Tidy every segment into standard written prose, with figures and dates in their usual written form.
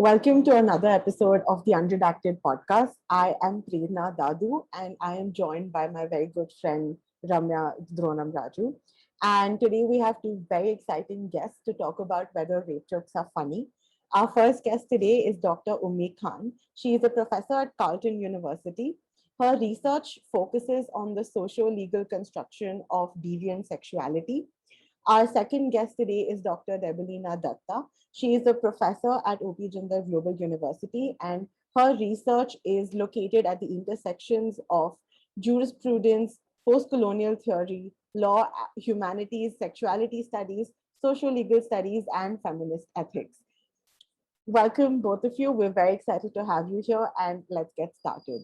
Welcome to another episode of the Unredacted podcast. I am Prerna Dadu and I am joined by my very good friend Ramya Dronam Raju. And today we have two very exciting guests to talk about whether rape jokes are funny. Our first guest today is Dr. Ummni Khan. She is a professor at Carleton University. Her research focuses on the socio-legal construction of deviant sexuality. Our second guest today is Dr. Debolina Dutta. She is a professor at OP Jindal Global University, and her research is located at the intersections of jurisprudence, post-colonial theory, law, humanities, sexuality studies, social legal studies, and feminist ethics. Welcome, both of you. We're very excited to have you here, and let's get started.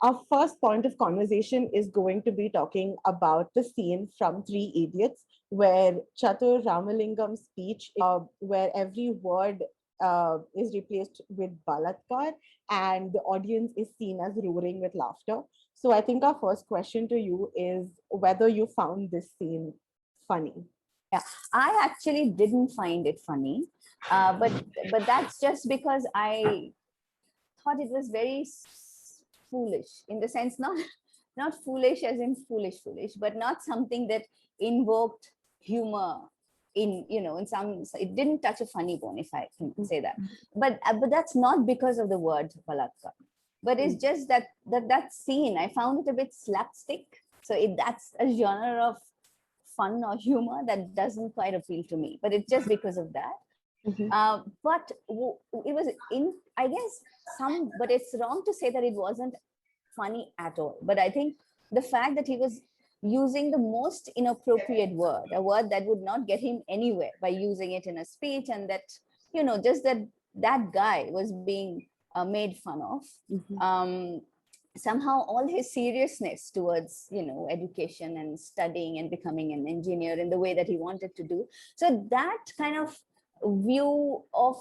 Our first point of conversation is going to be talking about the scene from Three Idiots, where Chatur Ramalingam's speech, where every word is replaced with balatkar, and the audience is seen as roaring with laughter. So I think our first question to you is whether you found this scene funny. Yeah, I actually didn't find it funny, but that's just because I thought it was very foolish, in the sense not foolish as in foolish, but not something that invoked humor in some. It didn't touch a funny bone, if I can say that. But that's not because of the word balatkar, but it's just that scene I found it a bit slapstick. So that's a genre of fun or humor that doesn't quite appeal to me, but it's just because of that. But it was I guess but it's wrong to say that it wasn't funny at all. But I think the fact that he was using the most inappropriate word, a word that would not get him anywhere, by using it in a speech, and that just that guy was being made fun of. Somehow all his seriousness towards education and studying and becoming an engineer in the way that he wanted to do, so that kind of view of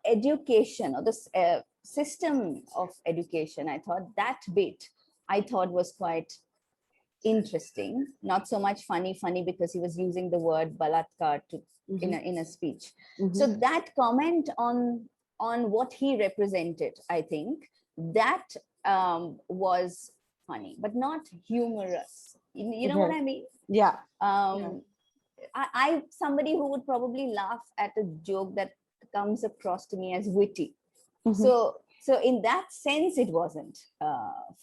education, or the system of education, I thought was quite interesting. Not so much funny because he was using the word balatkar in a speech. So that comment on what he represented, I think that was funny, but not humorous. You know what I mean? Yeah. I somebody who would probably laugh at a joke that comes across to me as witty. So in that sense, it wasn't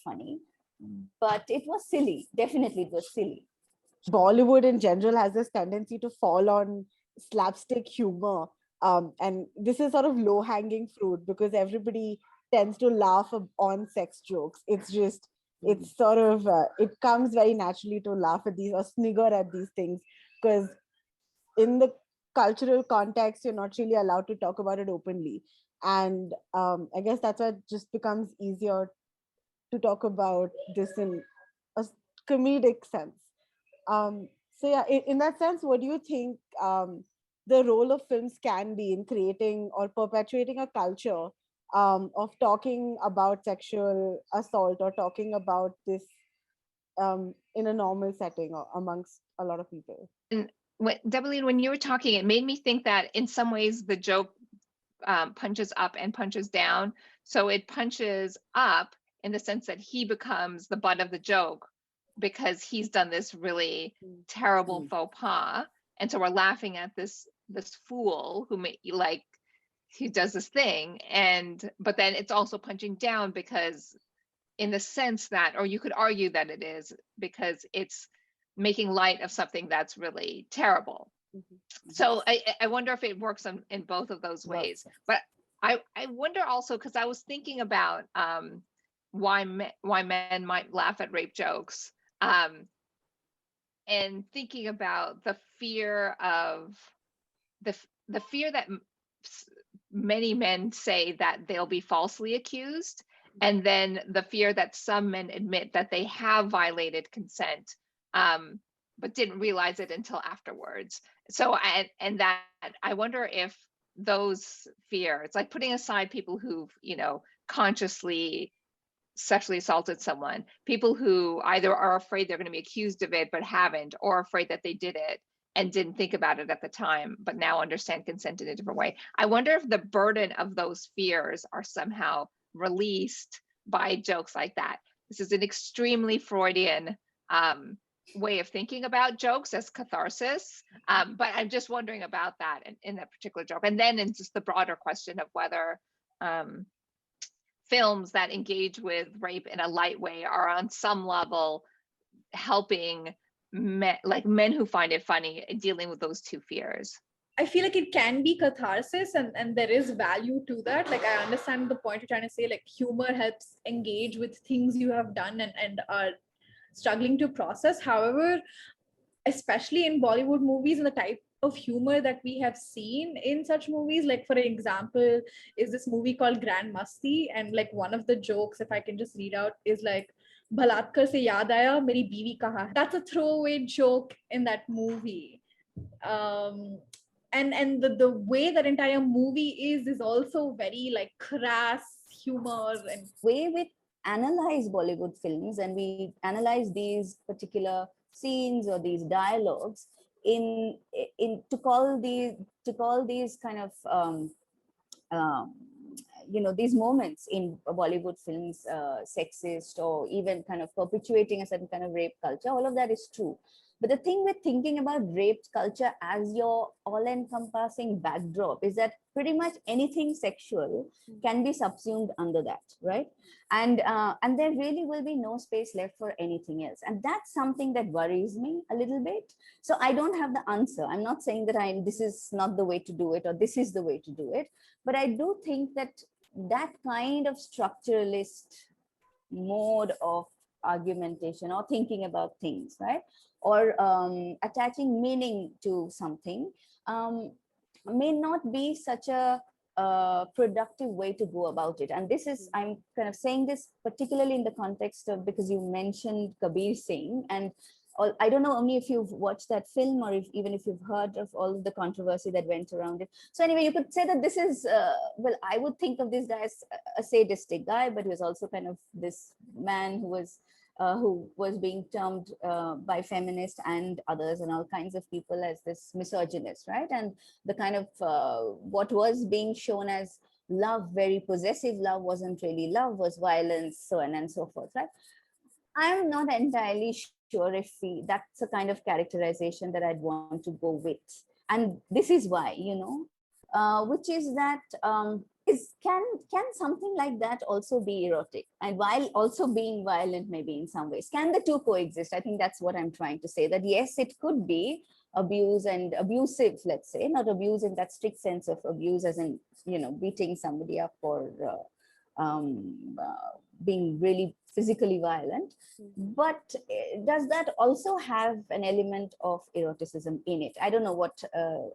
funny, but it was silly. Definitely, it was silly. Bollywood in general has this tendency to fall on slapstick humor. And this is sort of low-hanging fruit because everybody tends to laugh on sex jokes. It's sort of, it comes very naturally to laugh at these or snigger at these things, because in the cultural context, you're not really allowed to talk about it openly. And I guess that's why it just becomes easier to talk about this in a comedic sense. So yeah, in that sense, what do you think the role of films can be in creating or perpetuating a culture of talking about sexual assault or talking about this in a normal setting or amongst a lot of people? And Debolina, when you were talking, it made me think that in some ways the joke punches up and punches down. So it punches up in the sense that he becomes the butt of the joke because he's done this really terrible faux pas, and so we're laughing at this fool who does this thing, but then it's also punching down because, in the sense that, or you could argue that it is because it's making light of something that's really terrible. So I wonder if it works in both of those ways. But I wonder also, because I was thinking about why men might laugh at rape jokes, and thinking about the fear of the fear that many men say that they'll be falsely accused, and then the fear that some men admit that they have violated consent but didn't realize it until afterwards. So I wonder if those fears, like putting aside people who've, consciously sexually assaulted someone, people who either are afraid they're going to be accused of it but haven't, or afraid that they did it and didn't think about it at the time but now understand consent in a different way. I wonder if the burden of those fears are somehow released by jokes like that. This is an extremely Freudian way of thinking about jokes as catharsis, but I'm just wondering about that in that particular joke. And then in just the broader question of whether films that engage with rape in a light way are on some level helping men who find it funny dealing with those two fears. I feel like it can be catharsis, and there is value to that. Like, I understand the point you're trying to say, like humor helps engage with things you have done and are struggling to process. However, especially in Bollywood movies and the type of humor that we have seen in such movies, like for example, is this movie called Grand Masti, and like one of the jokes, if I can just read out, is like Balatkar se yaad aaya meri biwi kahan hai. That's a throwaway joke in that movie. And the way that entire movie is also very like crass humor. And way we analyze Bollywood films and we analyze these particular scenes or these dialogues in to call these kind of these moments in Bollywood films sexist, or even kind of perpetuating a certain kind of rape culture. All of that is true. But the thing with thinking about rape culture as your all-encompassing backdrop is that pretty much anything sexual can be subsumed under that, right? And there really will be no space left for anything else. And that's something that worries me a little bit. So I don't have the answer. I'm not saying that this is not the way to do it or this is the way to do it. But I do think that that kind of structuralist mode of argumentation or thinking about things, right? Or attaching meaning to something may not be such a productive way to go about it. And this is, I'm kind of saying this particularly in the context of, because you mentioned Kabir Singh, and I don't know only if you've watched that film or even if you've heard of all of the controversy that went around it. So anyway, you could say that this is, well, I would think of this guy as a sadistic guy, but he was also kind of this man who was being termed by feminists and others and all kinds of people as this misogynist, right? And the kind of what was being shown as love, very possessive love, wasn't really love, was violence, so on and so forth, right? I'm not entirely sure if that's a kind of characterization that I'd want to go with. And this is why, which is that can something like that also be erotic, and while also being violent, maybe in some ways? Can the two coexist? I think that's what I'm trying to say, that yes, it could be abuse and abusive, let's say, not abuse in that strict sense of abuse as in, beating somebody up or being really physically violent. But does that also have an element of eroticism in it? I don't know what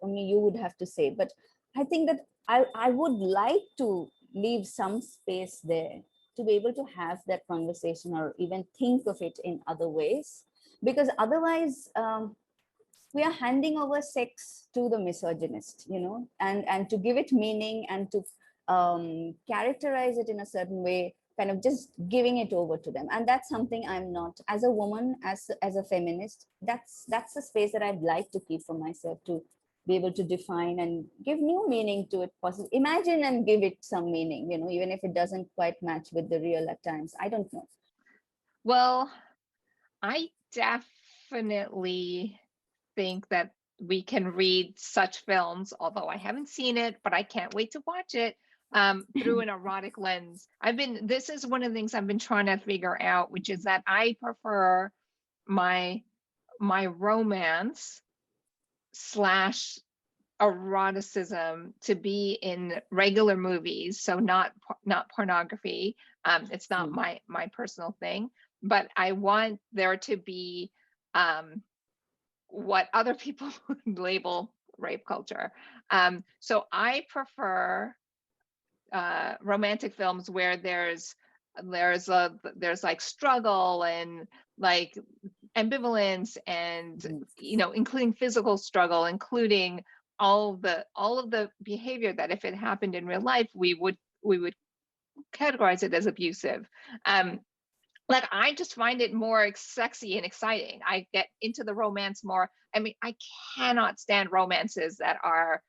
only you would have to say, but I think that I would like to leave some space there to be able to have that conversation or even think of it in other ways, because otherwise we are handing over sex to the misogynist, and to give it meaning and to characterize it in a certain way, kind of just giving it over to them. And that's something I'm not, as a woman, as a feminist, that's a space that I'd like to keep for myself, to be able to define and give new meaning to it. Imagine and give it some meaning, even if it doesn't quite match with the real at times. I don't know. Well, I definitely think that we can read such films, although I haven't seen it, but I can't wait to watch it, through an erotic lens. This is one of the things I've been trying to figure out, which is that I prefer my romance / eroticism to be in regular movies, so not pornography. It's not my personal thing, but I want there to be what other people would label rape culture. So I prefer romantic films where there's like struggle and like ambivalence and, you know, including physical struggle, including all of the behavior that if it happened in real life, we would categorize it as abusive. Like I just find it more sexy and exciting. I get into the romance more. I mean, I cannot stand romances that are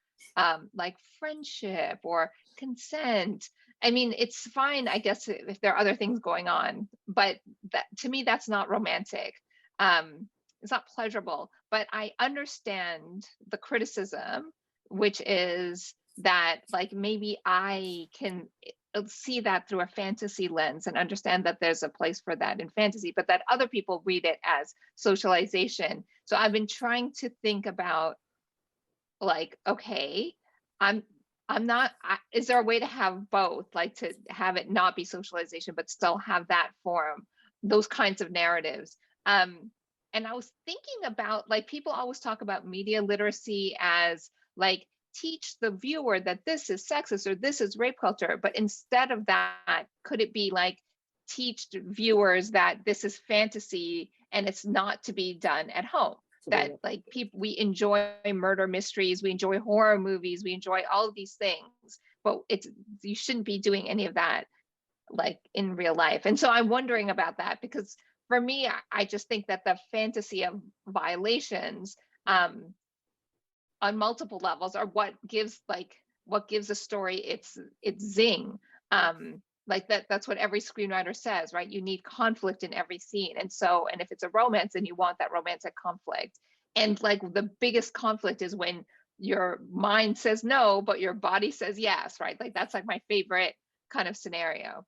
like friendship or consent. I mean, it's fine, I guess, if there are other things going on, but that to me, that's not romantic. It's not pleasurable. But I understand the criticism, which is that like maybe I can see that through a fantasy lens and understand that there's a place for that in fantasy, but that other people read it as socialization. So I've been trying to think about like, okay, I'm not, is there a way to have both, like to have it not be socialization, but still have that form, those kinds of narratives? And I was thinking about like, people always talk about media literacy as like, teach the viewer that this is sexist or this is rape culture, but instead of that, could it be like teach viewers that this is fantasy and it's not to be done at home? That like people, we enjoy murder mysteries, we enjoy horror movies, we enjoy all of these things, but you shouldn't be doing any of that like in real life. And so I'm wondering about that, because for me, I just think that the fantasy of violations on multiple levels are what gives a story its zing. Like that's what every screenwriter says, right? You need conflict in every scene. And if it's a romance, then you want that romantic conflict. And like the biggest conflict is when your mind says no, but your body says yes, right? Like that's like my favorite kind of scenario.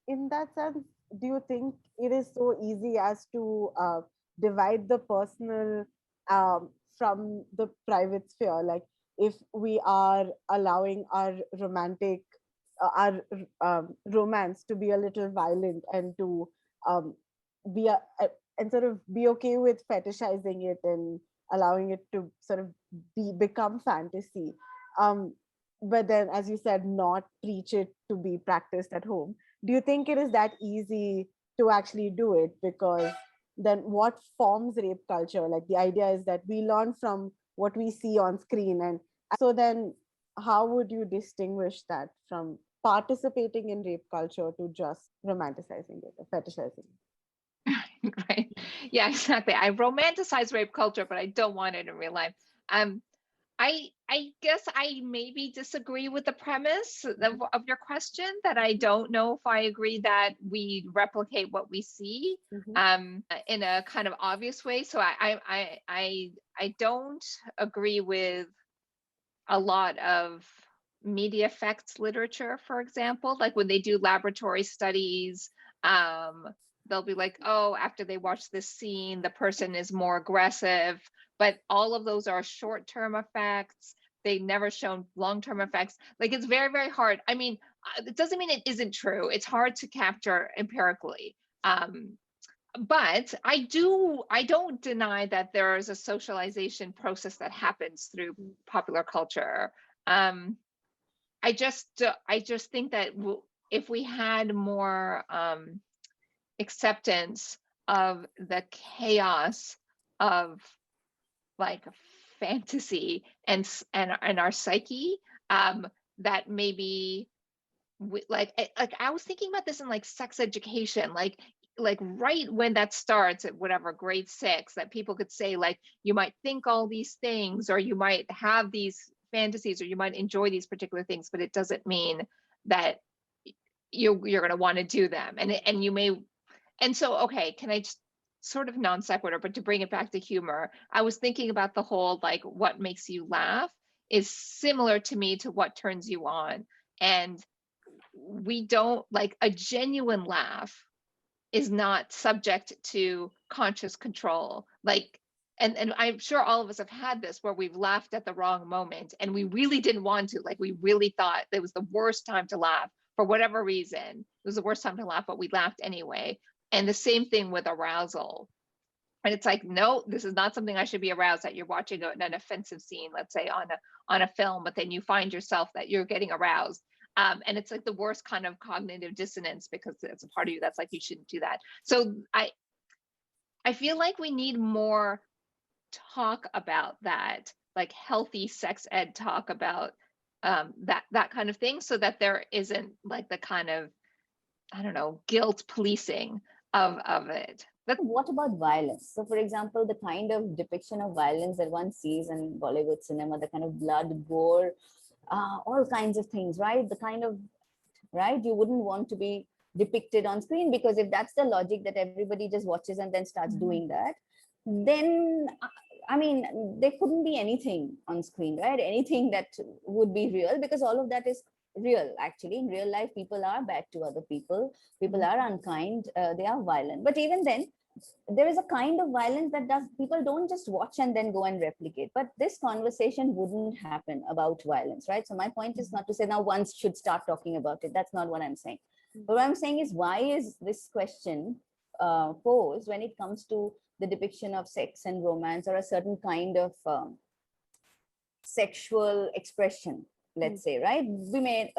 In that sense, do you think it is so easy as to divide the personal from the private sphere? Like if we are allowing our romantic romance to be a little violent and to be and sort of be okay with fetishizing it and allowing it to sort of become fantasy, but then, as you said, not preach it to be practiced at home. Do you think it is that easy to actually do it? Because then what forms rape culture? Like the idea is that we learn from what we see on screen, and so then how would you distinguish that from participating in rape culture to just romanticizing it or fetishizing it? Right. Yeah, exactly. I romanticize rape culture, but I don't want it in real life. I guess I maybe disagree with the premise of your question, that I don't know if I agree that we replicate what we see in a kind of obvious way. So I don't agree with a lot of media effects literature, for example. Like when they do laboratory studies, they'll be like, oh, after they watch this scene, the person is more aggressive. But all of those are short-term effects. They never shown long-term effects. Like it's very, very hard. I mean, it doesn't mean it isn't true. It's hard to capture empirically. But I don't deny that there is a socialization process that happens through popular culture. I just think that if we had more acceptance of the chaos of like fantasy and our psyche, that maybe like I was thinking about this in like sex education, like right when that starts at whatever grade 6, that people could say like, you might think all these things, or you might have these fantasies, or you might enjoy these particular things, but it doesn't mean that you're going to want to do them. And you may, and so, okay, can I just sort of non sequitur, but to bring it back to humor, I was thinking about the whole, like, what makes you laugh is similar to me to what turns you on. And we don't, like, a genuine laugh is not subject to conscious control. Like, and I'm sure all of us have had this where we've laughed at the wrong moment and we really didn't want to, like we really thought it was the worst time to laugh for whatever reason. It was the worst time to laugh, but we laughed anyway. And the same thing with arousal. And it's like, no, this is not something I should be aroused at. You're watching an offensive scene, let's say on a film, but then you find yourself that you're getting aroused. And it's like the worst kind of cognitive dissonance, because it's a part of you that's like, you shouldn't do that. So I I feel like we need more talk about that, like healthy sex ed talk about that kind of thing, so that there isn't like the kind of, I don't know, guilt policing of it. What about violence? So, for example, the kind of depiction of violence that one sees in Bollywood cinema, the kind of blood, gore, all kinds of things, right? The kind of, right, you wouldn't want to be depicted on screen, because if that's the logic that everybody just watches and then starts doing that, then I mean, there couldn't be anything on screen, right? Anything that would be real, because all of that is real. Actually, in real life, people are bad to other people. People are unkind. They are violent. But even then, there is a kind of violence that does, people don't just watch and then go and replicate. But this conversation wouldn't happen about violence, right? So my point is not to say now one should start talking about it. That's not what I'm saying. But what I'm saying is, why is this question posed when it comes to the depiction of sex and romance, or a certain kind of sexual expression, let's say, right? We may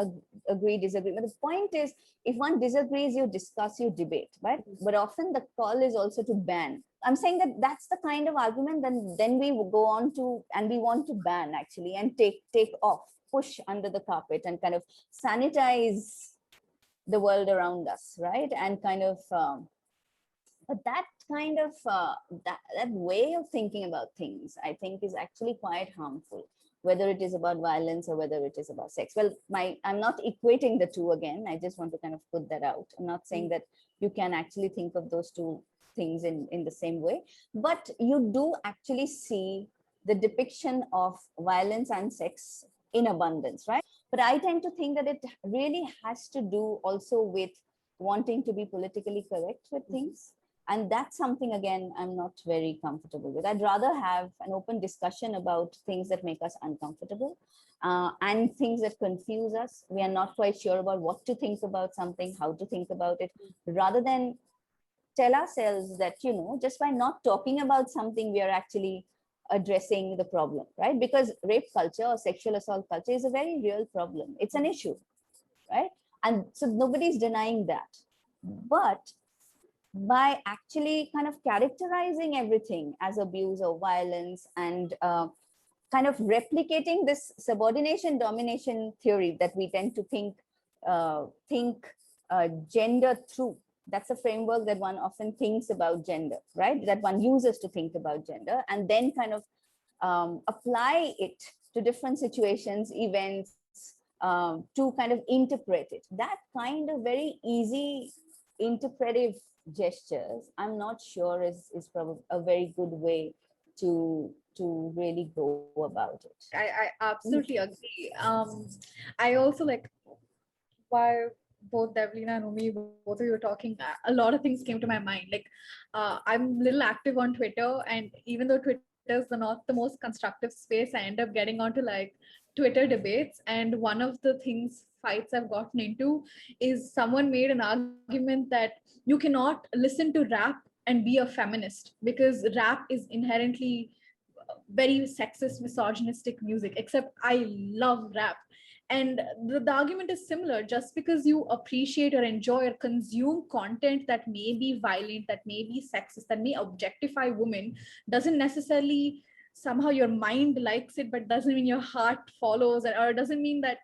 agree, disagree, but the point is, if one disagrees, you discuss, you debate, right? But often the call is also to ban. I'm saying that that's the kind of argument then we go on to, and we want to ban actually, and take off, push under the carpet, and kind of sanitize the world around us, right? And kind of but that kind of that way of thinking about things, I think, is actually quite harmful, whether it is about violence or whether it is about sex. Well, I'm not equating the two again. I just want to kind of put that out. I'm not saying that you can actually think of those two things in the same way, but you do actually see the depiction of violence and sex in abundance, right? But I tend to think that it really has to do also with wanting to be politically correct with things. And that's something, again, I'm not very comfortable with. I'd rather have an open discussion about things that make us uncomfortable and things that confuse us. We are not quite sure about what to think about something, how to think about it, rather than tell ourselves that, you know, just by not talking about something, we are actually addressing the problem, right? Because rape culture or sexual assault culture is a very real problem. It's an issue, right? And so nobody's denying that. But by actually kind of characterizing everything as abuse or violence, and kind of replicating this subordination domination theory that we tend to think gender through. That's a framework that one often thinks about gender, right? That one uses to think about gender, and then kind of apply it to different situations, events, to kind of interpret it. That kind of very easy interpretive gestures, I'm not sure is probably a very good way to really go about it. I absolutely agree. I also like, while both Debolina and Ummni, both of you were talking, a lot of things came to my mind. Like, I'm a little active on Twitter, and even though Twitter is not the most constructive space, I end up getting onto like Twitter debates. And one of the fights I've gotten into is someone made an argument that you cannot listen to rap and be a feminist, because rap is inherently very sexist, misogynistic music, except I love rap. And the argument is similar. Just because you appreciate or enjoy or consume content that may be violent, that may be sexist, that may objectify women, doesn't necessarily somehow your mind likes it, but doesn't mean your heart follows, or doesn't mean that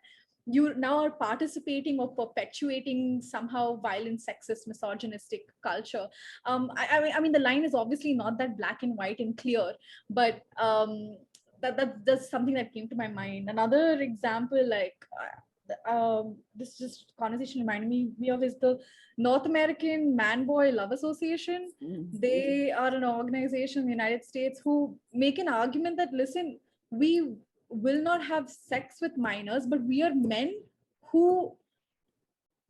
you now are participating or perpetuating somehow violent, sexist, misogynistic culture. I mean, the line is obviously not that black and white and clear, but that's something that came to my mind. Another example, like this just conversation reminded me of, is the North American Man Boy Love Association. They are an organization in the United States who make an argument that, listen, we will not have sex with minors, but we are men who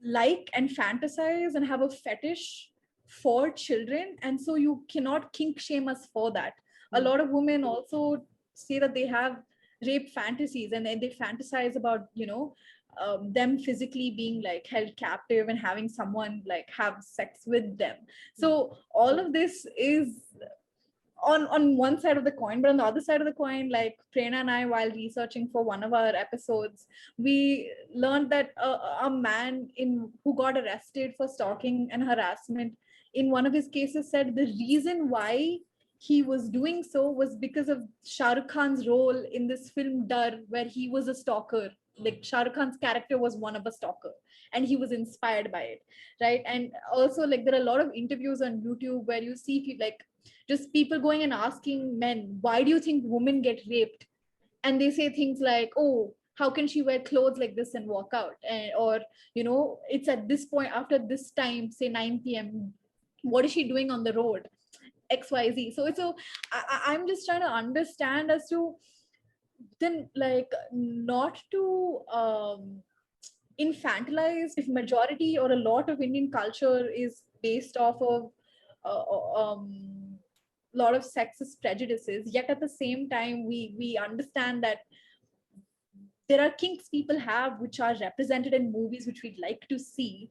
like and fantasize and have a fetish for children, and so you cannot kink shame us for that. A lot of women also say that they have rape fantasies, and then they fantasize about, you know, them physically being like held captive and having someone like have sex with them. So all of this is on one side of the coin, but on the other side of the coin, like Prerna and I, while researching for one of our episodes, we learned that a man who got arrested for stalking and harassment in one of his cases said the reason why he was doing so was because of Shah Rukh Khan's role in this film Dar, where he was a stalker. Like Shah Rukh Khan's character was one of a stalker, and he was inspired by it, right? And also, like, there are a lot of interviews on YouTube where you see like just people going and asking men, why do you think women get raped? And they say things like, oh, how can she wear clothes like this and walk out? Or, it's at this point, after this time, say 9 p.m., what is she doing on the road? XYZ. I'm just trying to understand as to then, like, not to infantilize if majority or a lot of Indian culture is based off of lot of sexist prejudices, yet at the same time we understand that there are kinks people have which are represented in movies which we'd like to see.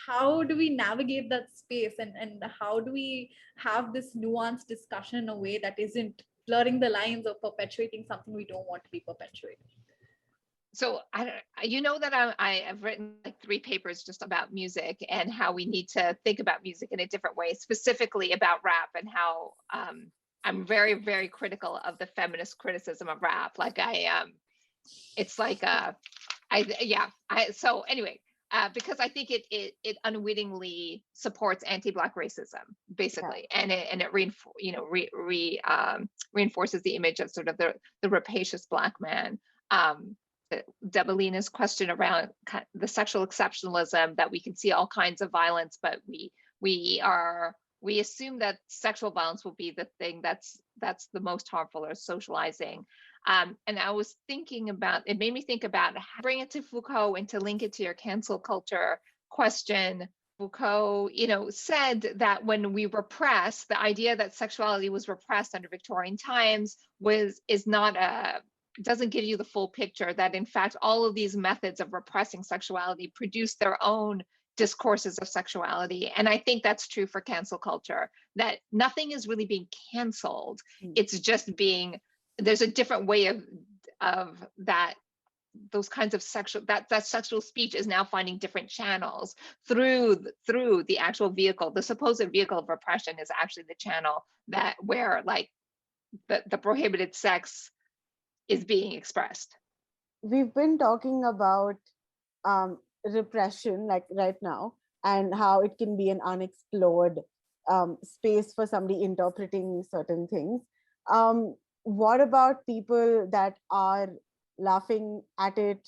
How do we navigate that space, and how do we have this nuanced discussion in a way that isn't blurring the lines or perpetuating something we don't want to be perpetuating? So that I have written like 3 papers just about music and how we need to think about music in a different way, specifically about rap, and how I'm very, very critical of the feminist criticism of rap. Like it's like so anyway, because I think it unwittingly supports anti-Black racism, basically, and it reinforces the image of sort of the rapacious Black man. Debolina's question around the sexual exceptionalism, that we can see all kinds of violence, but we assume that sexual violence will be the thing that's the most harmful or socializing. And I was thinking about, it made me think about how to bring it to Foucault and to link it to your cancel culture question. Foucault, said that when we repress, the idea that sexuality was repressed under Victorian times doesn't give you the full picture, that in fact all of these methods of repressing sexuality produce their own discourses of sexuality. And I think that's true for cancel culture, that nothing is really being canceled. It's just there's a different way of that, those kinds of that sexual speech is now finding different channels through the actual vehicle. The supposed vehicle of repression is actually the channel where like the prohibited sex is being expressed. We've been talking about repression, like right now, and how it can be an unexplored space for somebody interpreting certain things. What about people that are laughing at it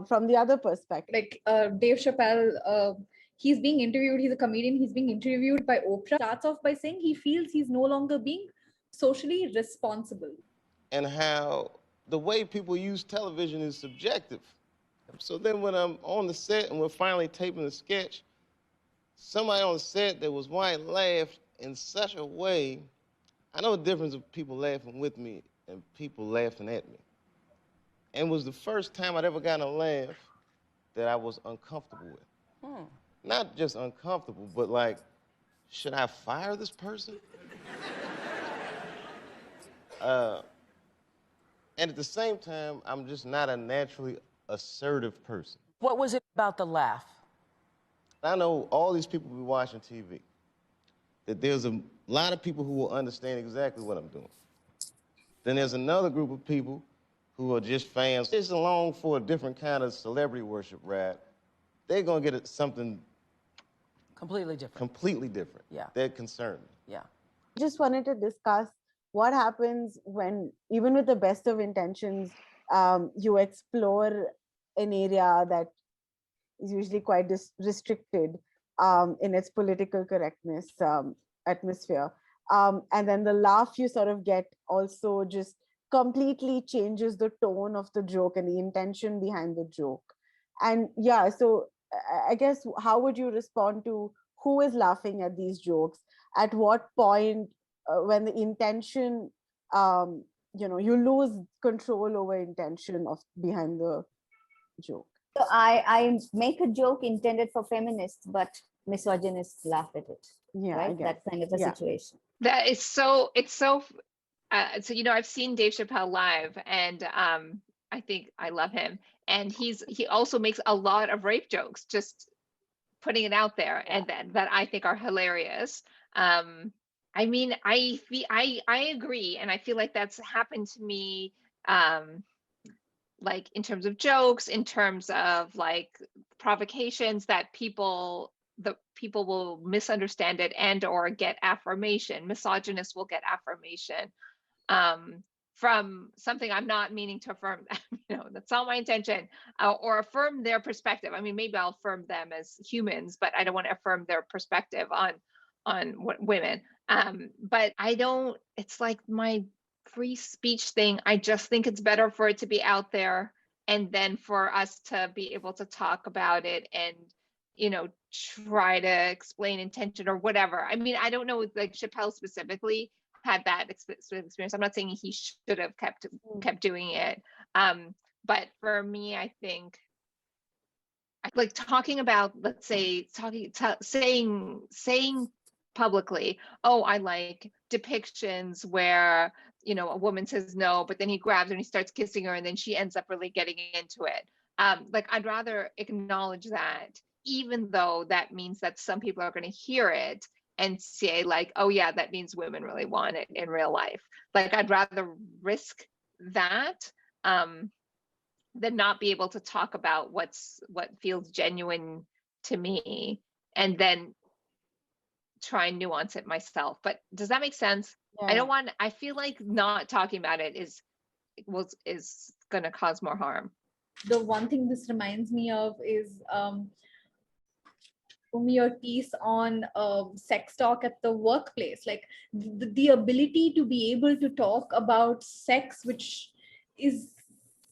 from the other perspective? Like Dave Chappelle, he's being interviewed, he's a comedian, he's being interviewed by Oprah. Starts off by saying he feels he's no longer being socially responsible. And how the way people use television is subjective. So then when I'm on the set and we're finally taping the sketch, somebody on the set that was white laughed in such a way. I know the difference of people laughing with me and people laughing at me. And it was the first time I'd ever gotten a laugh that I was uncomfortable with. Not just uncomfortable, but like, should I fire this person? And at the same time, I'm just not a naturally assertive person. What was it about the laugh? I know all these people be watching TV, that there's a lot of people who will understand exactly what I'm doing. Then there's another group of people who are just fans, just along for a different kind of celebrity worship ride. They're gonna get something Completely different. completely different. Yeah. That concern me. Yeah. Just wanted to discuss what happens when, even with the best of intentions, you explore an area that is usually quite restricted in its political correctness atmosphere. And then the laugh you sort of get also just completely changes the tone of the joke and the intention behind the joke. And yeah, so I guess, how would you respond to who is laughing at these jokes? At what point, when the intention, you lose control over intention of behind the joke? So I make a joke intended for feminists, but misogynists laugh at it. Yeah, right? That kind of a situation. That is so, I've seen Dave Chappelle live, and I think I love him. And he also makes a lot of rape jokes, just putting it out there, and that I think are hilarious. I mean, I agree, and I feel like that's happened to me, like in terms of jokes, in terms of like provocations, that the people will misunderstand it and or get affirmation. Misogynists will get affirmation from something I'm not meaning to affirm. That's not my intention, or affirm their perspective. I mean, maybe I'll affirm them as humans, but I don't want to affirm their perspective on what women. But I don't. It's like my free speech thing. I just think it's better for it to be out there, and then for us to be able to talk about it and try to explain intention or whatever. I mean, I don't know, like Chappelle specifically had that experience. I'm not saying he should have kept doing it, but for me, I think like talking about, let's say, saying publicly, oh, I like depictions where a woman says no, but then he grabs her and he starts kissing her, and then she ends up really getting into it. Like, I'd rather acknowledge that, even though that means that some people are going to hear it and say like, oh yeah, that means women really want it in real life. Like, I'd rather risk that than not be able to talk about what feels genuine to me, and then try and nuance it myself. But does that make sense? Yeah. I feel like not talking about it is going to cause more harm. The one thing this reminds me of is your piece on sex talk at the workplace, like the ability to be able to talk about sex, which is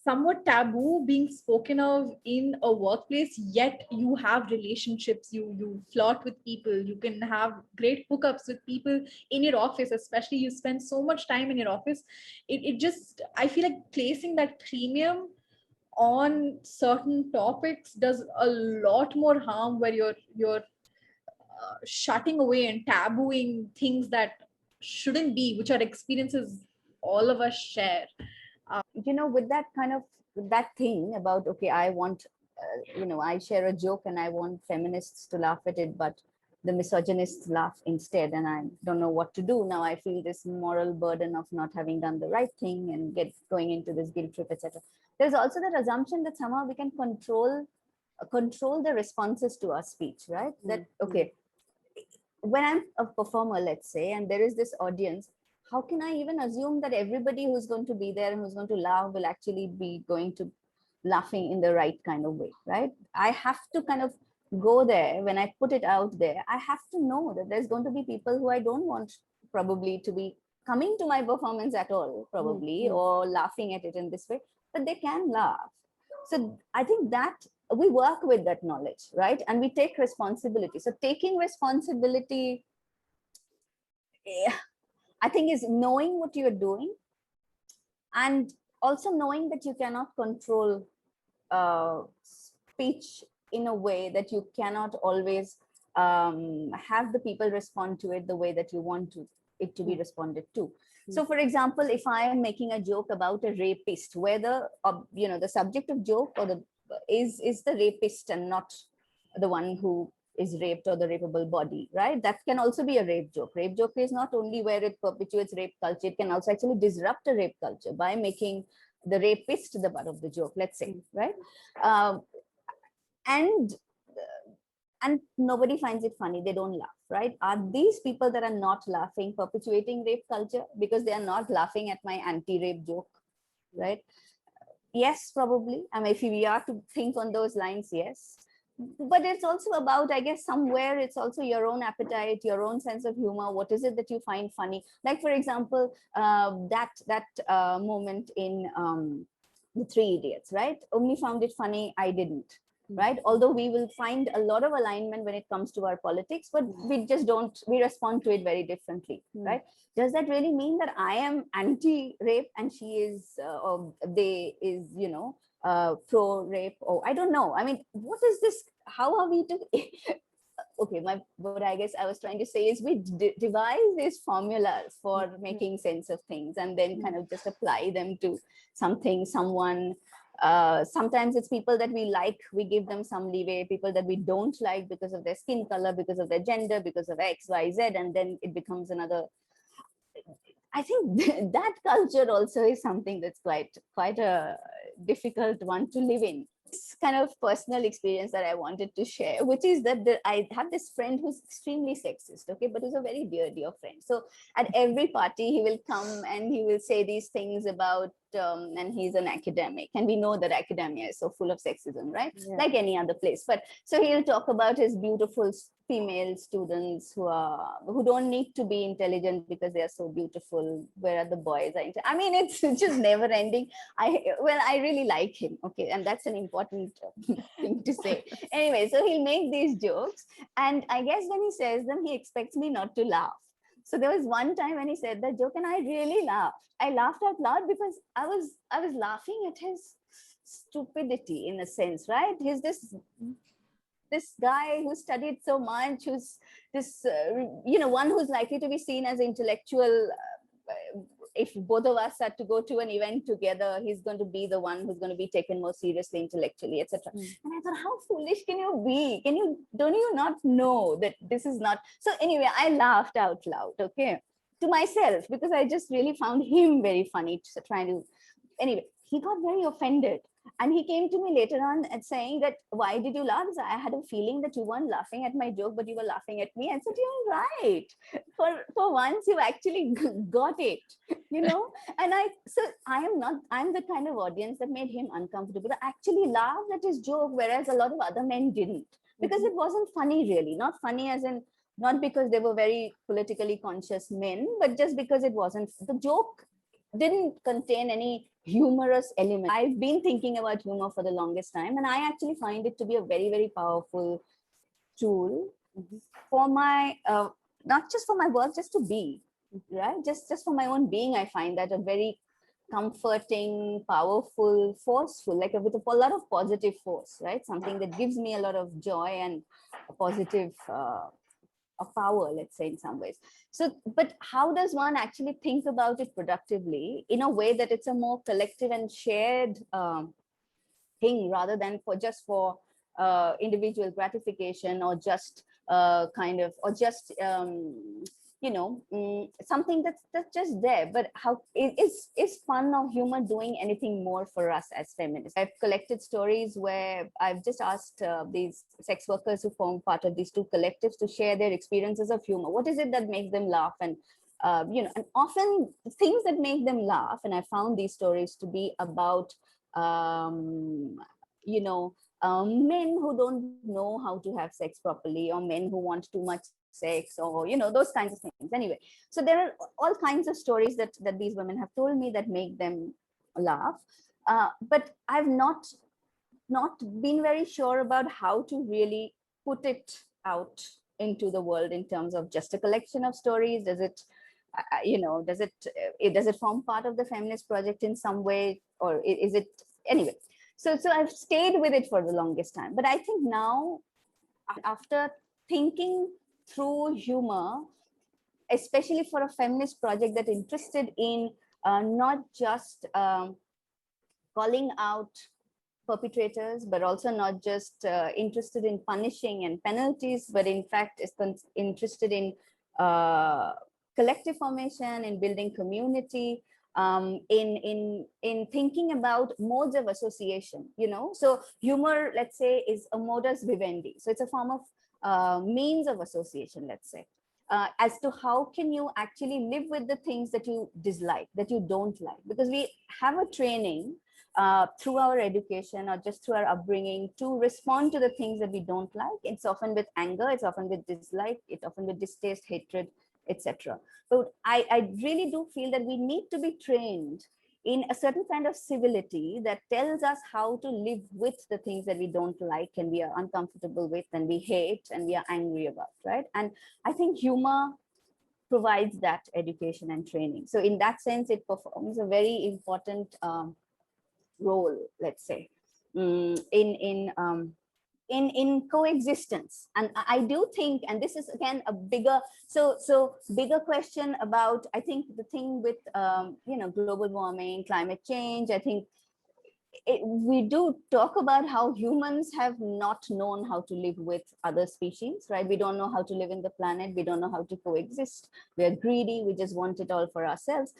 somewhat taboo, being spoken of in a workplace, yet you have relationships, you flirt with people, you can have great hookups with people in your office, especially you spend so much time in your office. It just, I feel like placing that premium on certain topics does a lot more harm, where you're shutting away and tabooing things that shouldn't be, which are experiences all of us share. With that kind of that thing about, okay, I want I share a joke and I want feminists to laugh at it, but the misogynists laugh instead, and I don't know what to do now. I feel this moral burden of not having done the right thing and going into this guilt trip, etc. There's also that assumption that somehow we can control the responses to our speech, right? That, okay, when I'm a performer, let's say, and there is this audience, how can I even assume that everybody who's going to be there and who's going to laugh will actually be going to laughing in the right kind of way, right? I have to kind of go there. When I put it out there, I have to know that there's going to be people who I don't want probably to be coming to my performance at all, probably, or laughing at it in this way, but they can laugh. So I think that we work with that knowledge, right? And we take responsibility. So taking responsibility, I think, is knowing what you're doing, and also knowing that you cannot control speech in a way that you cannot always have the people respond to it the way that you want it to be responded to. So, for example, if I am making a joke about a rapist, whether the subject of joke is the rapist and not the one who is raped or the rapeable body, right? That can also be a rape joke. Rape joke is not only where it perpetuates rape culture, it can also actually disrupt a rape culture by making the rapist the butt of the joke, let's say, right? And nobody finds it funny, they don't laugh, right? Are these people that are not laughing perpetuating rape culture because they are not laughing at my anti-rape joke, right? Yes, probably. I mean, if we are to think on those lines, yes. But it's also about, I guess, somewhere it's also your own appetite, your own sense of humor. What is it that you find funny? Like, for example, that moment in The Three Idiots, right? Ummni found it funny, I didn't, right? Although we will find a lot of alignment when it comes to our politics, but we just don't, we respond to it very differently, right? Does that really mean that I am anti-rape and she is, or they is, pro-rape? Or I don't know. I mean, what is this? How are we to... Okay, what I guess I was trying to say is we devise these formulas for making sense of things and then kind of just apply them to something, someone, Sometimes it's people that we like, we give them some leeway. People that we don't like because of their skin color, because of their gender, because of X, Y, Z, and then it becomes another. I think that culture also is something that's quite a difficult one to live in. It's kind of personal experience that I wanted to share, which is that I have this friend who's extremely sexist, okay, but he's a very dear friend. So at every party, he will come and he will say these things about, and he's an academic, and we know that academia is so full of sexism, right? Yeah. Like any other place. But so he'll talk about his beautiful female students who don't need to be intelligent because they are so beautiful, whereas the boys are I mean, it's just never ending. I really like him, okay, and that's an important thing to say. Anyway, so he'll make these jokes, and I guess when he says them, he expects me not to laugh. So there was one time when he said that joke, and I really laughed. I laughed out loud because I was laughing at his stupidity, in a sense, right? He's this guy who studied so much, who's this one who's likely to be seen as intellectual. If both of us are to go to an event together, he's going to be the one who's going to be taken more seriously intellectually, etc. And I thought, how foolish can you be? Don't you not know that this is not? So anyway, I laughed out loud, okay, to myself, because I just really found him very funny, trying to. Anyway, he got very offended. And he came to me later on and saying that, why did you laugh? I had a feeling that you weren't laughing at my joke, but you were laughing at me. I said, you're right. For once, you actually got it, And I'm the kind of audience that made him uncomfortable. I actually laughed at his joke, whereas a lot of other men didn't, because it wasn't funny, really. Not funny as in, not because they were very politically conscious men, but just because it wasn't, the joke didn't contain any humorous element. I've been thinking about humor for the longest time, and I actually find it to be a very, very powerful tool for my, not just for my work, just to be, right? Just for my own being, I find that a very comforting, powerful, forceful, like with a lot of positive force, right? Something that gives me a lot of joy and a positive power, let's say, in some ways. So, but how does one actually think about it productively in a way that it's a more collective and shared thing, rather than for individual gratification, or just something that's just there? But how is fun or humor doing anything more for us as feminists? I've collected stories where I've just asked these sex workers who form part of these two collectives to share their experiences of humor. What is it that makes them laugh? And and often things that make them laugh, and I found these stories to be about men who don't know how to have sex properly, or men who want too much sex, or those kinds of things. Anyway, so there are all kinds of stories that these women have told me that make them laugh, but I've not been very sure about how to really put it out into the world in terms of just a collection of stories. Does it does it form part of the feminist project in some way, or is it? Anyway, so I've stayed with it for the longest time, but I think now, after thinking through humor, especially for a feminist project that interested in not just calling out perpetrators, but also not just interested in punishing and penalties, but in fact is interested in collective formation, in building community, in thinking about modes of association. So humor, let's say, is a modus vivendi. So it's a form of means of association, let's say, as to how can you actually live with the things that you dislike, that you don't like, because we have a training through our education or just through our upbringing to respond to the things that we don't like. It's often with anger, it's often with dislike, it's often with distaste, hatred, etc. But I really do feel that we need to be trained in a certain kind of civility that tells us how to live with the things that we don't like and we are uncomfortable with and we hate and we are angry about, right? And I think humor provides that education and training. So in that sense, it performs a very important role, let's say, in coexistence. And I do think, and this is again a bigger bigger question about, I think, the thing with global warming, climate change. I think we do talk about how humans have not known how to live with other species, right? We don't know how to live in the planet. We don't know how to coexist. We're greedy. We just want it all for ourselves.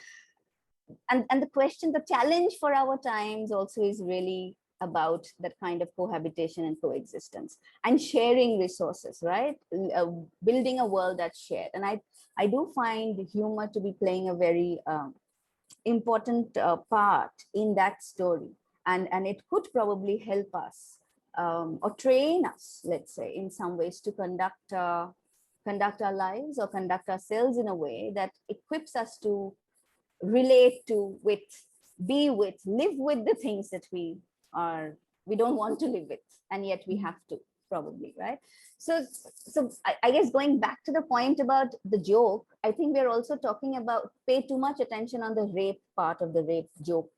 And the question, the challenge for our times also is really about that kind of cohabitation and coexistence and sharing resources, right? Building a world that's shared. And I do find humor to be playing a very important part in that story. And it could probably help us or train us, let's say, in some ways to conduct our lives or conduct ourselves in a way that equips us to relate to, with, be with, live with the things that we don't want to live with, and yet we have to, probably, right? So I guess going back to the point about the joke, I think we're also talking about pay too much attention on the rape part of the rape joke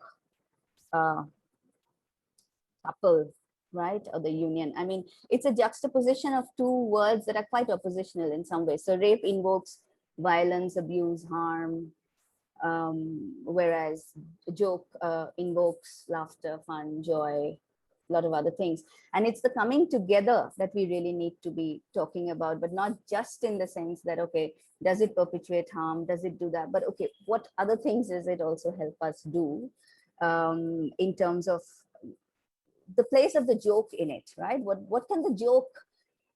couple, right? Or the union. I mean, it's a juxtaposition of two words that are quite oppositional in some ways. So rape invokes violence, abuse, harm, whereas a joke invokes laughter, fun, joy, a lot of other things. And it's the coming together that we really need to be talking about, but not just in the sense that, okay, does it perpetuate harm? Does it do that? But okay, what other things does it also help us do in terms of the place of the joke in it, right? What can the joke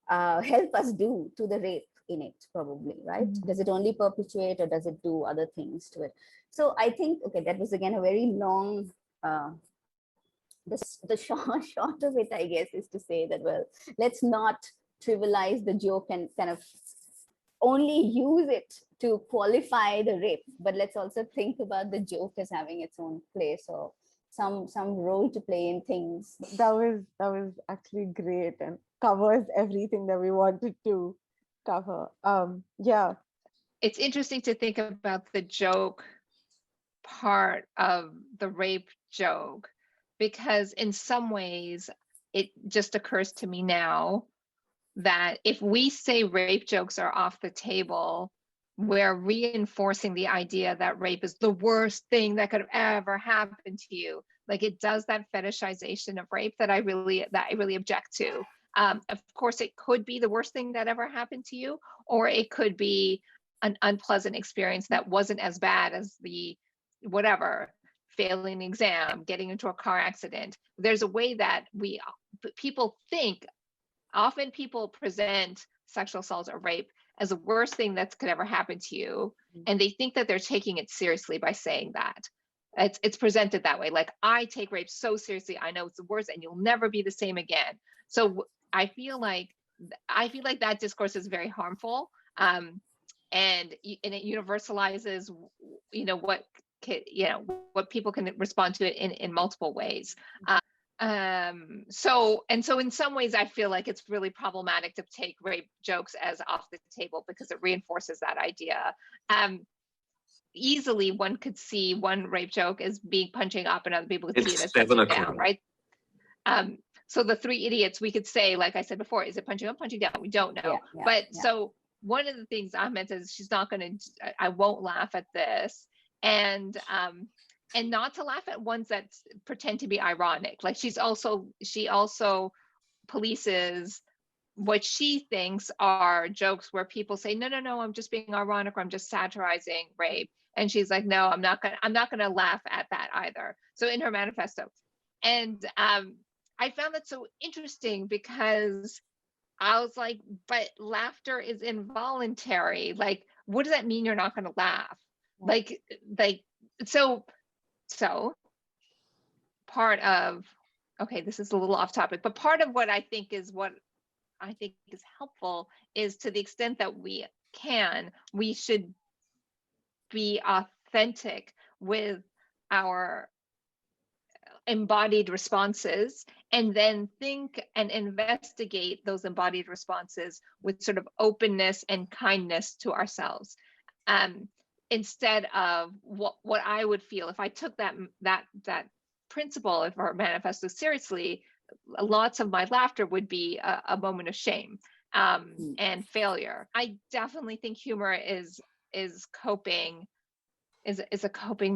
help us do to the rape in it, probably, right? Does it only perpetuate, or does it do other things to it? So I think, okay, that was again a very long, the short of it, I guess, is to say that, well, let's not trivialize the joke and kind of only use it to qualify the rape, but let's also think about the joke as having its own place or some role to play in things. That was actually great and covers everything that we wanted to cover. Yeah. It's interesting to think about the joke part of the rape joke, because in some ways it just occurs to me now that if we say rape jokes are off the table, we're reinforcing the idea that rape is the worst thing that could ever happen to you. Like, it does that fetishization of rape that I really object to. Of course, it could be the worst thing that ever happened to you, or it could be an unpleasant experience that wasn't as bad as the whatever, failing the exam, getting into a car accident. There's a way that people think, often people present sexual assault or rape as the worst thing that could ever happen to you. And they think that they're taking it seriously by saying that. It's presented that way. Like, I take rape so seriously, I know it's the worst and you'll never be the same again. So I feel like that discourse is very harmful. And it universalizes, what people can respond to it in multiple ways. So in some ways I feel like it's really problematic to take rape jokes as off the table, because it reinforces that idea. Easily one could see one rape joke as being punching up, and other people could see it as punching down, right? So the three idiots, we could say, like I said before, is it punching up, punching down? We don't know. So one of the things I meant is I won't laugh at this. And not to laugh at ones that pretend to be ironic. Like, she also polices what she thinks are jokes where people say, no, I'm just being ironic, or I'm just satirizing rape. And she's like, no, I'm not gonna laugh at that either. So in her manifesto. And I found that so interesting, because I was like, but laughter is involuntary. Like, what does that mean you're not gonna laugh? Like so part of, okay, this is a little off topic, but part of what I think is helpful is, to the extent that we should be authentic with our embodied responses, and then think and investigate those embodied responses with sort of openness and kindness to ourselves. Instead of what I would feel if I took that principle of our manifesto seriously, lots of my laughter would be a moment of shame and failure. I definitely think humor is a coping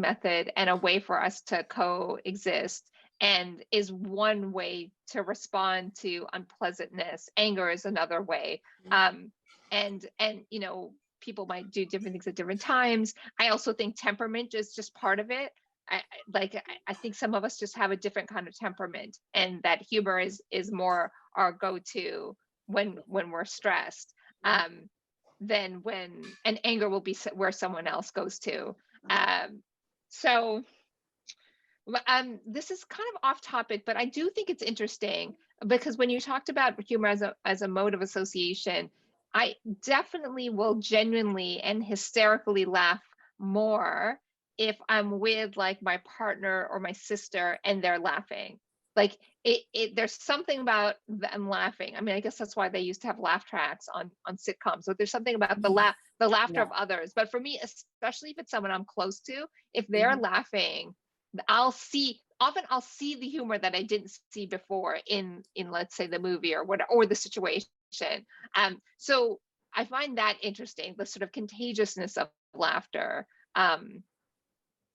method and a way for us to coexist. and is one way to respond to unpleasantness. Anger is another way. And you know, people might do different things at different times. I also think temperament is just part of it. I think some of us just have a different kind of temperament, and that humor is more our go-to when we're stressed, than when, and anger will be where someone else goes to. So this is kind of off topic, but I do think it's interesting because when you talked about humor as a mode of association, I definitely will genuinely and hysterically laugh more if I'm with like my partner or my sister and they're laughing. Like there's something about them laughing. I mean, I guess that's why they used to have laugh tracks on sitcoms. So there's something about the laughter of others. But for me, especially if it's someone I'm close to, if they're laughing, I'll see the humor that I didn't see before in let's say the movie or what, or the situation. So I find that interesting, the sort of contagiousness of laughter, and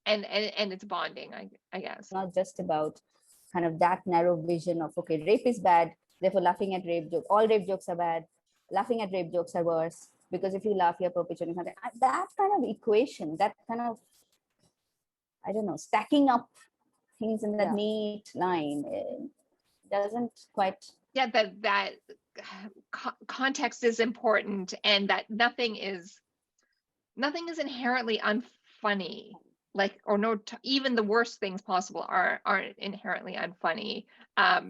it's bonding, I guess. Not just about kind of that narrow vision of, okay, rape is bad, therefore laughing at rape jokes, all rape jokes are bad, laughing at rape jokes are worse, because if you laugh, you're perpetuating something. That kind of equation, that kind of, I don't know, stacking up things in that neat line, doesn't quite. Yeah, that context is important, and that nothing is inherently unfunny. Like, or no, even the worst things possible aren't inherently unfunny. I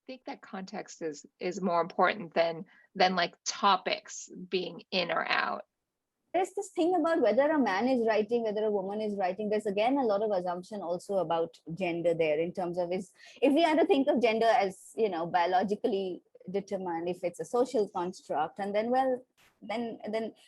think that context is more important than like topics being in or out. There's this thing about whether a man is writing, whether a woman is writing. There's again a lot of assumption also about gender there, in terms of, if we had to think of gender as, you know, biologically determined, if it's a social construct, and then, well, then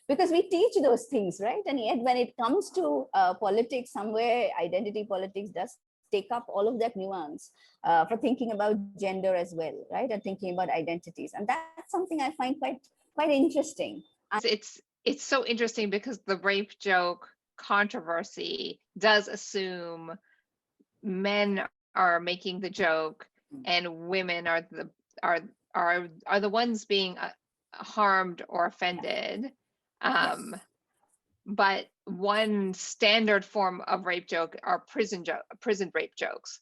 because we teach those things, right? And yet when it comes to politics, somewhere identity politics does take up all of that nuance for thinking about gender as well, right? And thinking about identities, and that's something I find quite interesting. It's so interesting because the rape joke controversy does assume men are making the joke and women are the ones being harmed or offended. But one standard form of rape joke are prison rape jokes,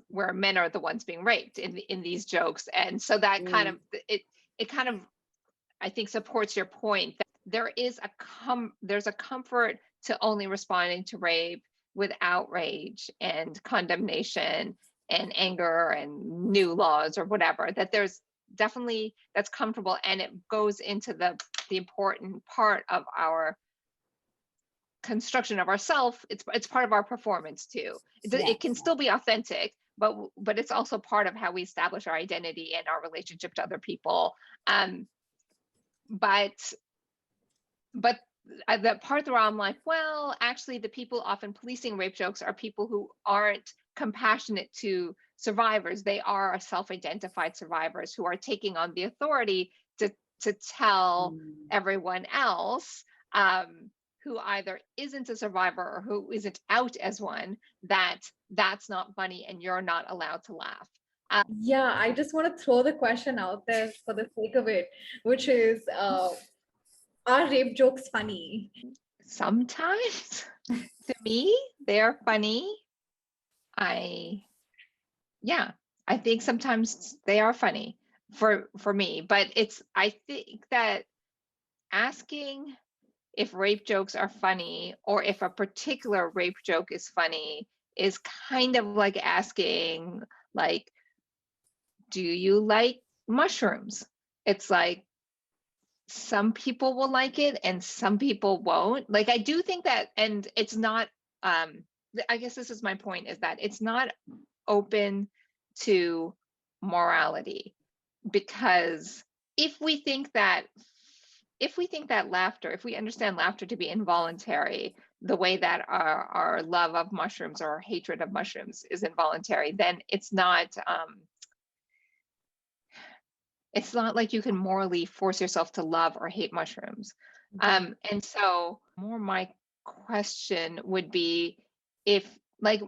where men are the ones being raped in these jokes, and so that kind of it kind of, I think, supports your point that there's a comfort to only responding to rape with outrage and condemnation and anger and new laws or whatever, that there's definitely, that's comfortable, and it goes into the important part of our construction of ourself. It's part of our performance too. It can still be authentic, but it's also part of how we establish our identity and our relationship to other people. But the part where I'm like, well, actually, the people often policing rape jokes are people who aren't compassionate to survivors. They are self-identified survivors who are taking on the authority to tell everyone else who either isn't a survivor or who isn't out as one, that's not funny and you're not allowed to laugh. Yeah, I just want to throw the question out there for the sake of it, which is, are rape jokes funny? Sometimes. To me, they're funny. I think sometimes they are funny for me, but I think that asking if rape jokes are funny or if a particular rape joke is funny is kind of like asking, like, do you like mushrooms? It's like, some people will like it and some people won't. Like, I do think that, and it's not, I guess this is my point, is that it's not open to morality, because if we think that laughter, if we understand laughter to be involuntary, the way that our love of mushrooms or hatred of mushrooms is involuntary, then it's not like you can morally force yourself to love or hate mushrooms. And so more my question would be, if, like,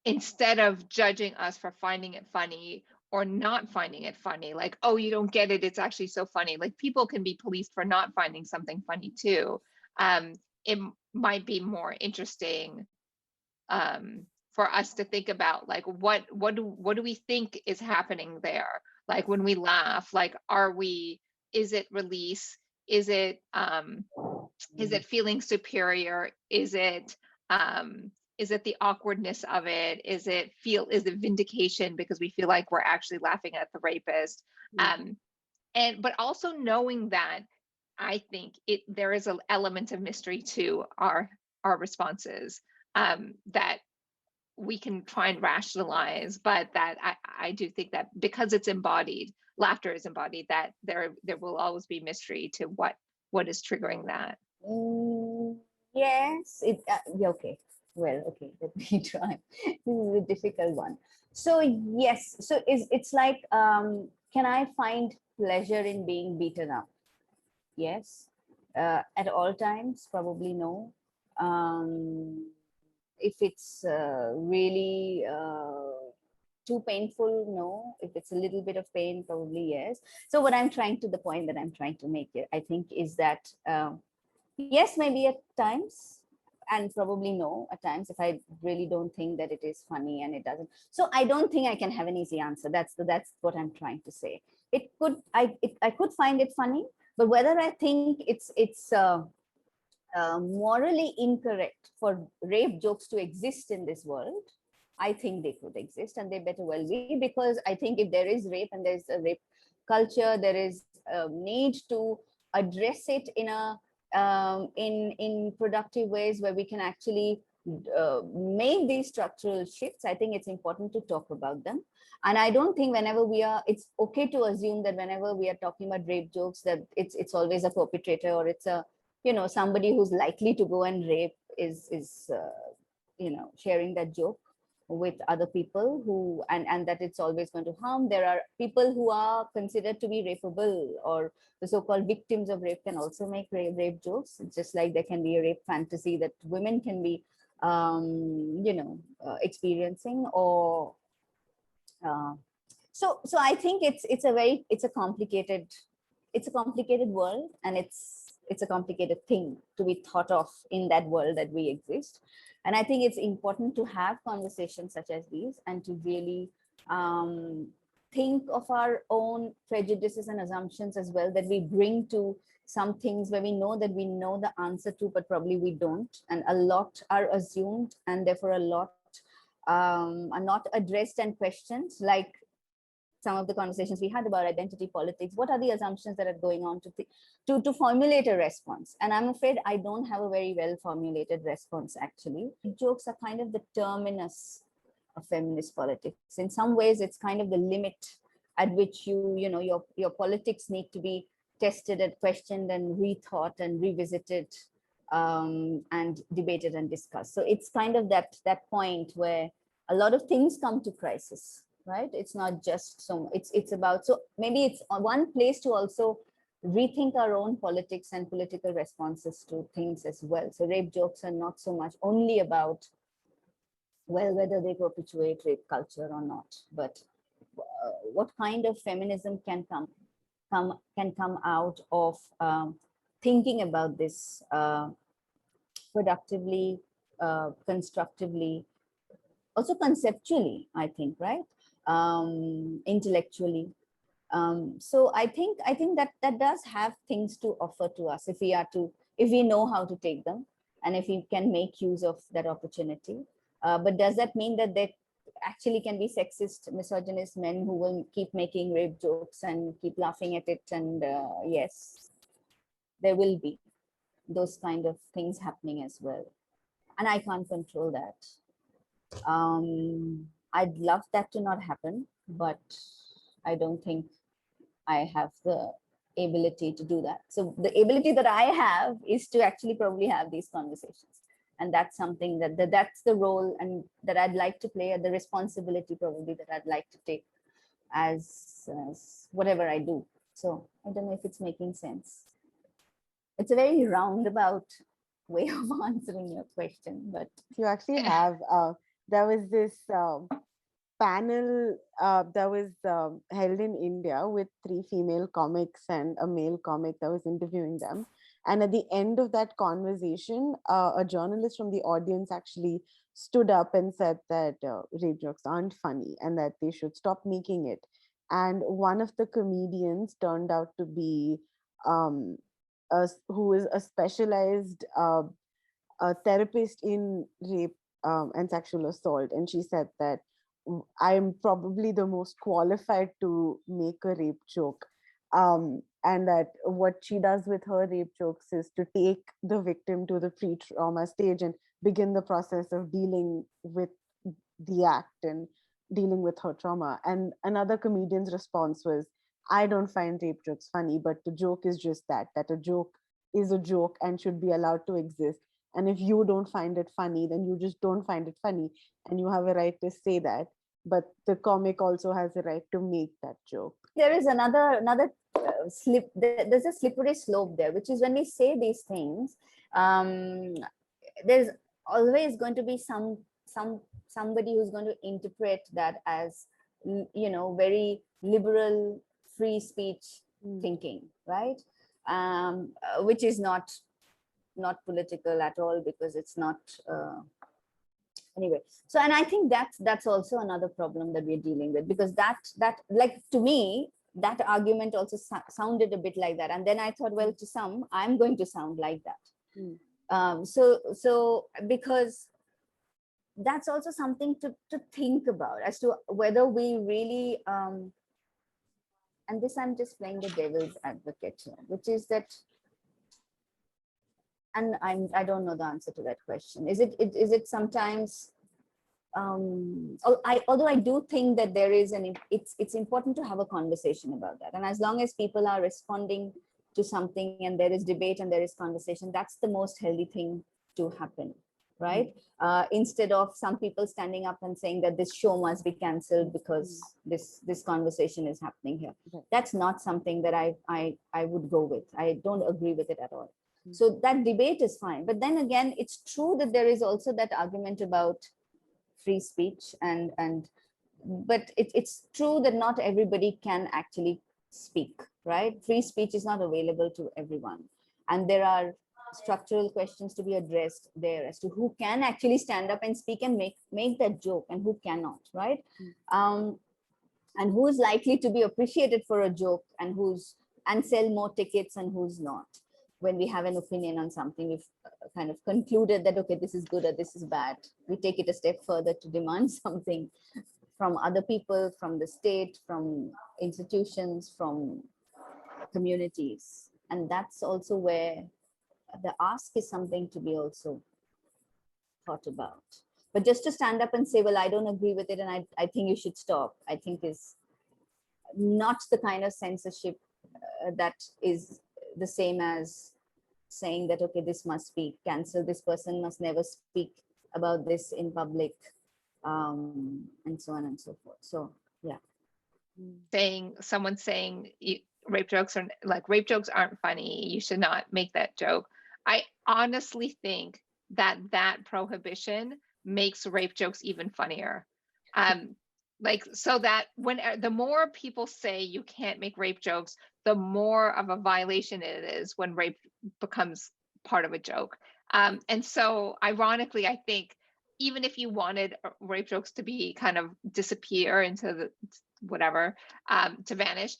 instead of judging us for finding it funny or not finding it funny, like, oh, you don't get it, it's actually so funny. Like, people can be policed for not finding something funny too. It might be more interesting for us to think about, like, what do we think is happening there? Like, when we laugh, like, is it release? Is it feeling superior? Is it the awkwardness of it? Is it vindication because we feel like we're actually laughing at the rapist? But also knowing that, I think there is an element of mystery to our responses, that we can try and rationalize, but that I do think that because it's embodied, laughter is embodied, that there will always be mystery to what is triggering that. Yes, yeah, okay. Well, okay, let me try. This is a difficult one. So yes, so it's like, can I find pleasure in being beaten up? Yes. At all times, probably no. If it's really too painful, no. If it's a little bit of pain, probably yes. So what the point that I'm trying to make here, I think, is that yes, maybe at times, and probably no at times, if I really don't think that it is funny and it doesn't. So I don't think I can have an easy answer. That's what I'm trying to say. I could find it funny, but whether I think it's morally incorrect for rape jokes to exist in this world, I think they could exist, and they better well be, because I think if there is rape and there's a rape culture, there is a need to address it in a in productive ways where we can actually make these structural shifts. I think it's important to talk about them. And I don't think it's okay to assume that whenever we are talking about rape jokes, that it's always a perpetrator, or it's a, somebody who's likely to go and rape is sharing that joke with other people who, and that it's always going to harm. There are people who are considered to be rapeable, or the so-called victims of rape can also make rape jokes, just like there can be a rape fantasy that women can be experiencing, or so I think it's a complicated world, and it's a complicated thing to be thought of in that world that we exist. And I think it's important to have conversations such as these, and to really think of our own prejudices and assumptions as well, that we bring to some things where we know the answer to, but probably we don't. And a lot are assumed, and therefore a lot are not addressed and questioned, like some of the conversations we had about identity politics. What are the assumptions that are going on to formulate a response? And I'm afraid I don't have a very well formulated response, actually. Jokes are kind of the terminus of feminist politics. In some ways, it's kind of the limit at which your politics need to be tested and questioned and rethought and revisited, and debated and discussed. So it's kind of that point where a lot of things come to crisis, right? It's not just it's about, so maybe it's one place to also rethink our own politics and political responses to things as well. So rape jokes are not so much only about, well, whether they perpetuate rape culture or not, but what kind of feminism can come out of thinking about this productively, constructively, also conceptually, I think, right? Intellectually. So I think that does have things to offer to us if we know how to take them, and if we can make use of that opportunity. But does that mean that there actually can be sexist, misogynist men who will keep making rape jokes and keep laughing at it? And yes, there will be those kind of things happening as well. And I can't control that. I'd love that to not happen, but I don't think I have the ability to do that. So the ability that I have is to actually probably have these conversations. And that's something that's the role and that I'd like to play, and the responsibility probably that I'd like to take as whatever I do. So I don't know if it's making sense. It's a very roundabout way of answering your question, but you actually have there was this panel that was held in India with 3 female comics and a male comic that was interviewing them. And at the end of that conversation, a journalist from the audience actually stood up and said that rape jokes aren't funny and that they should stop making it. And one of the comedians turned out to be who is a specialized a therapist in rape and sexual assault, and she said that I'm probably the most qualified to make a rape joke. And that what she does with her rape jokes is to take the victim to the pre-trauma stage and begin the process of dealing with the act and dealing with her trauma. And another comedian's response was, I don't find rape jokes funny, but the joke is just that a joke is a joke and should be allowed to exist. And if you don't find it funny, then you just don't find it funny. And you have a right to say that. But the comic also has a right to make that joke. There is another slip. There's a slippery slope there, which is when we say these things, there's always going to be somebody who's going to interpret that as, you know, very liberal free speech thinking, right? Which is not political at all, because it's not anyway. So, and I think that's also another problem that we're dealing with, because that like, to me, that argument also sounded a bit like that, and then I thought, well, to some I'm going to sound like that. So because that's also something to think about, as to whether we really and this, I'm just playing the devil's advocate here, which is that, and I don't know the answer to that question. Is it sometimes, although I do think that there is it's important to have a conversation about that, and as long as people are responding to something and there is debate and there is conversation, that's the most healthy thing to happen, right? Instead of some people standing up and saying that this show must be cancelled because this conversation is happening here. That's not something that I would go with. I don't agree with it at all. So that debate is fine. But then again, it's true that there is also that argument about free speech, but it's true that not everybody can actually speak, right? Free speech is not available to everyone. And there are structural questions to be addressed there as to who can actually stand up and speak and make that joke and who cannot, right? And who's likely to be appreciated for a joke and sell more tickets and who's not. When we have an opinion on something, we've kind of concluded that, okay, this is good or this is bad. We take it a step further to demand something from other people, from the state, from institutions, from communities. And that's also where the ask is something to be also thought about. But just to stand up and say, well, I don't agree with it and I think you should stop, I think is not the kind of censorship that is the same as saying that, okay, this must be cancelled, this person must never speak about this in public, and so on and so forth. So yeah. Someone saying rape jokes aren't funny, you should not make that joke. I honestly think that prohibition makes rape jokes even funnier. Like, so that when the more people say you can't make rape jokes, the more of a violation it is when rape becomes part of a joke. And so ironically, I think even if you wanted rape jokes to be kind of disappear into the whatever, to vanish,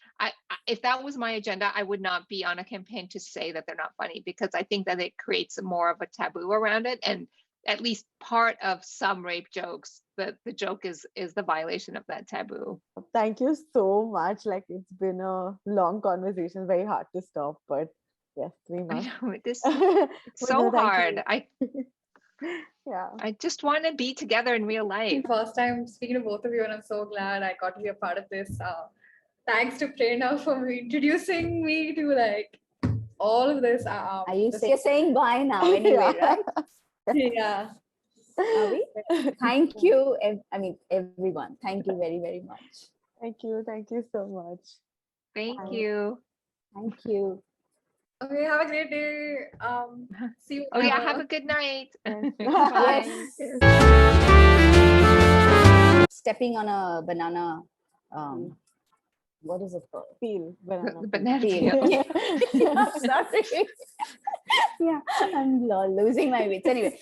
if that was my agenda, I would not be on a campaign to say that they're not funny, because I think that it creates more of a taboo around it. And at least part of some rape jokes, the joke is the violation of that taboo. Thank you so much. Like, it's been a long conversation, very hard to stop, but yes, we must. I know, it's so hard. Yeah. I just want to be together in real life. First time speaking to both of you, and I'm so glad I got to be a part of this. Thanks to Prerna for introducing me to like all of this. You're saying bye now anyway, right? Yeah. Are we? Thank you. I mean, everyone. Thank you very, very much. Thank you. Thank you so much. Thank you. Thank you. Okay, have a great day. See you. Oh yeah, have a good night. Yes. Yes. stepping on a banana. What is it called? Peel, banana The peel. banana Peel. peel. Yeah, sorry. Yeah, I'm losing my wits. Anyway,